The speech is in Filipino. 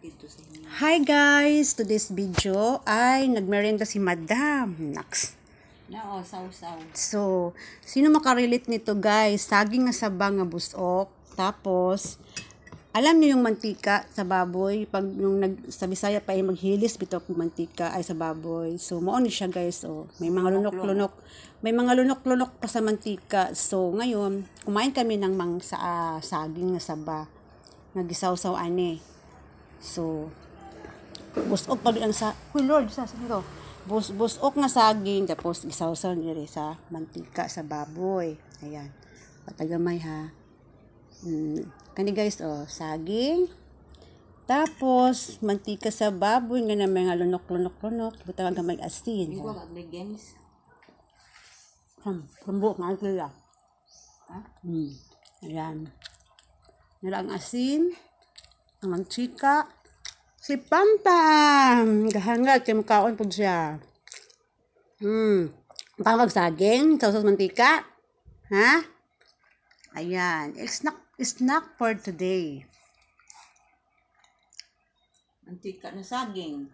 dito sa inyo. Hi guys! Today's video ay nagmerienda si Madam. Naks. Sausaw. So, sino makarelate nito guys? Saging nga saba nga busok. Tapos, alam niyo yung mantika sa baboy. Pag yung sa Bisaya pa ay maghilis, bitok mantika ay sa baboy. So, maon siya guys. Oh. May mga lunok-lunok. May mga lunok-lunok pa sa mantika. So, ngayon, kumain kami ng saging nga saba. Nagisaw-saw ane. So, busok pa rin sa, huy Lord, sa ito. Busok nga saging, tapos isaw-saw nila sa mantika sa baboy. Ayan. Patagamay ha. Kani guys, oh, saging. Tapos, mantika sa baboy, nga na mga lunok-lunok-lunok. Butang gamay asin. Hindi ko games. Pambuk nga ito Ha? Ayan. Nila ang asin. Ang mantika. Si Pampam! Gahangat, kaya makaon po siya. Tawag saging, sausos mantika. Ha? Ayan. Snack for today. Mantika na saging.